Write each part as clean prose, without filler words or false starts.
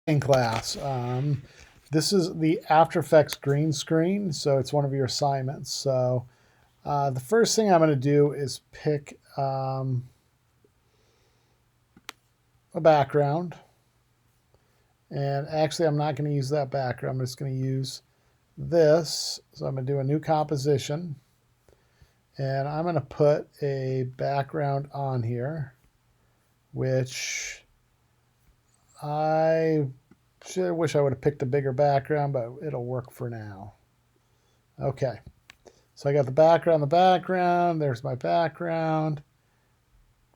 in class. This is the After Effects green screen, so it's one of your assignments. So the first thing I'm going to do is pick a background. And actually, I'm not going to use that background. I'm just going to use this. So I'm going to do a new composition. And I'm going to put a background on here, which I wish I would have picked a bigger background, but it'll work for now. Okay. So I got the background. There's my background.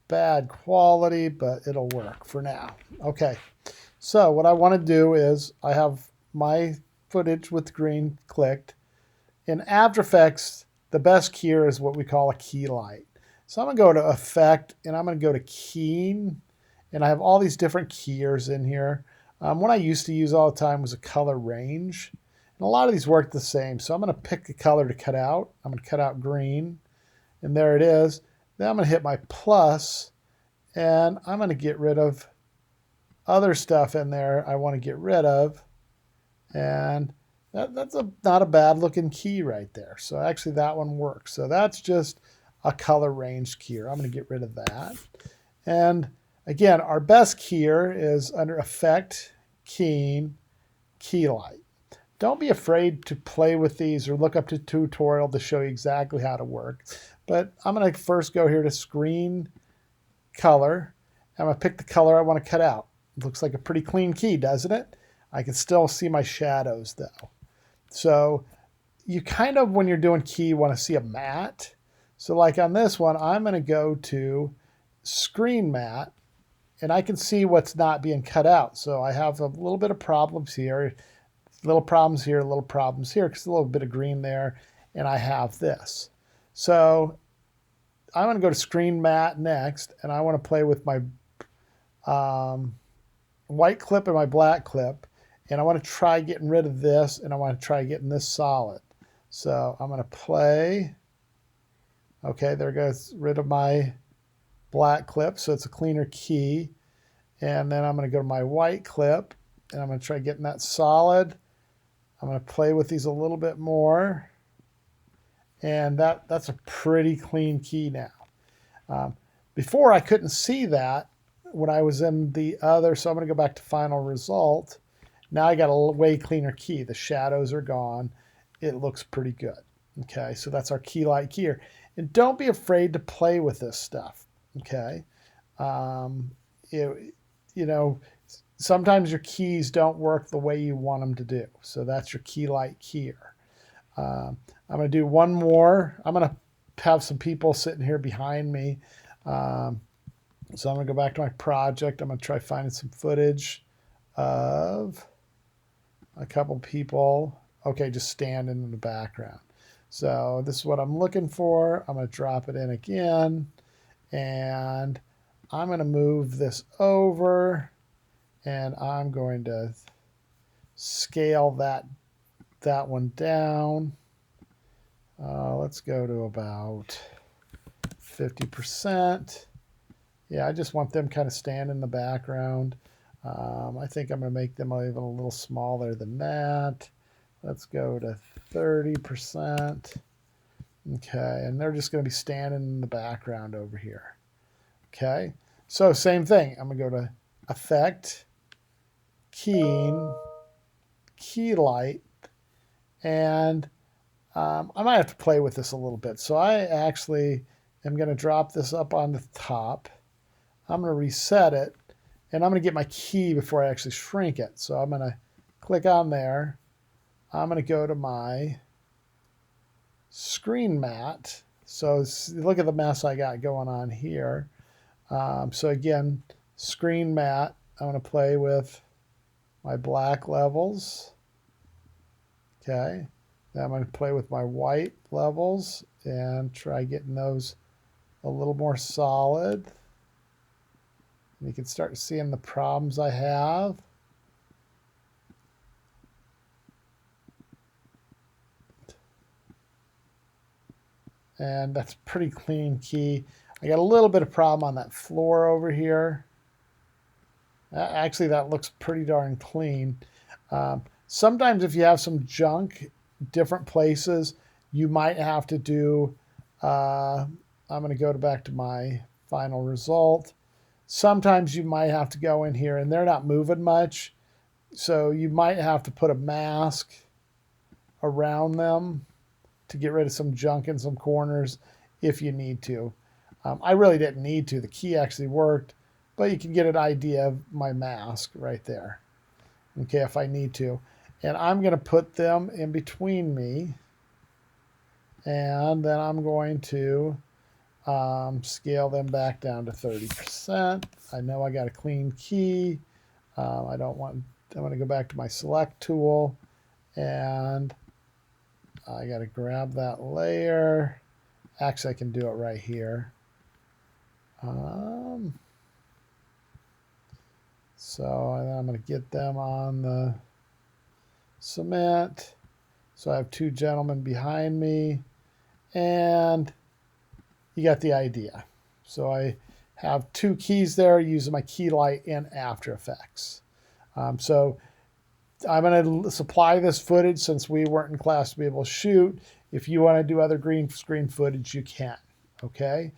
Bad quality, but it'll work for now. Okay. So what I want to do is I have my footage with green clicked. In After Effects, the best keyer is what we call a key light. So I'm going to go to Effect, and I'm going to go to Keying, and I have all these different keyers in here. What I used to use all the time was a color range. And a lot of these work the same. So I'm going to pick the color to cut out. I'm going to cut out green, and there it is. Then I'm going to hit my plus, and I'm going to get rid of other stuff in there I want to get rid of. And that's not a bad looking key right there. So actually that one works. So that's just a color range keyer. I'm going to get rid of that. And again, our best keyer is under Effect, Keying, Key Light. Don't be afraid to play with these or look up the tutorial to show you exactly how to work. But I'm going to first go here to Screen, Color. I'm going to pick the color I want to cut out. It looks like a pretty clean key, doesn't it? I can still see my shadows though. So you kind of, when you're doing key, want to see a matte. So like on this one, I'm going to go to Screen Matte, and I can see what's not being cut out. So I have a little bit of problems here, little problems here, little problems here, because a little bit of green there, and I have this. So I'm going to go to Screen Matte next, and I want to play with my white clip and my black clip, and I want to try getting rid of this, and I want to try getting this solid. So I'm going to play. Okay, there goes rid of my black clip, so it's a cleaner key. And then I'm going to go to my white clip, and I'm going to try getting that solid. I'm going to play with these a little bit more. And that's a pretty clean key now. Before I couldn't see that when I was in the other, so I'm going to go back to final result. Now I got a way cleaner key. The shadows are gone. It looks pretty good. Okay, so that's our key light keyer. And don't be afraid to play with this stuff. Okay, you know, sometimes your keys don't work the way you want them to do. So that's your key light keyer. I'm going to do one more. I'm going to have some people sitting here behind me. So I'm going to go back to my project. I'm going to try finding some footage of a couple people. Okay, just standing in the background. So this is what I'm looking for. I'm going to drop it in again. And I'm going to move this over. And I'm going to scale that one down. Let's go to about 50%. Yeah, I just want them kind of standing in the background. I think I'm going to make them even a little smaller than that. Let's go to 30%. Okay, and they're just going to be standing in the background over here. Okay, so same thing. I'm going to go to Effect, Keying, Key Light, and I might have to play with this a little bit. So I actually am going to drop this up on the top. I'm going to reset it, and I'm going to get my key before I actually shrink it. So I'm going to click on there. I'm going to go to my Screen Matte. So look at the mess I got going on here. So again, Screen Matte. I'm going to play with my black levels. Okay. Then I'm going to play with my white levels and try getting those a little more solid. And you can start seeing the problems I have. And that's a pretty clean key. I got a little bit of problem on that floor over here. Actually, that looks pretty darn clean. Sometimes if you have some junk, different places, you might have to do, I'm going to go back to my final result. Sometimes you might have to go in here and they're not moving much. So you might have to put a mask around them to get rid of some junk in some corners if you need to. I really didn't need to. The key actually worked, but you can get an idea of my mask right there. Okay, if I need to. And I'm going to put them in between me. And then I'm going to scale them back down to 30%. I know I got a clean key. I don't want, I'm going to go back to my select tool and I got to grab that layer. Actually, I can do it right here. So I'm going to get them on the cement. So I have two gentlemen behind me, and you got the idea. So I have two keys there using my key light in After Effects. So I'm going to supply this footage since we weren't in class to be able to shoot. If you want to do other green screen footage, you can. Okay.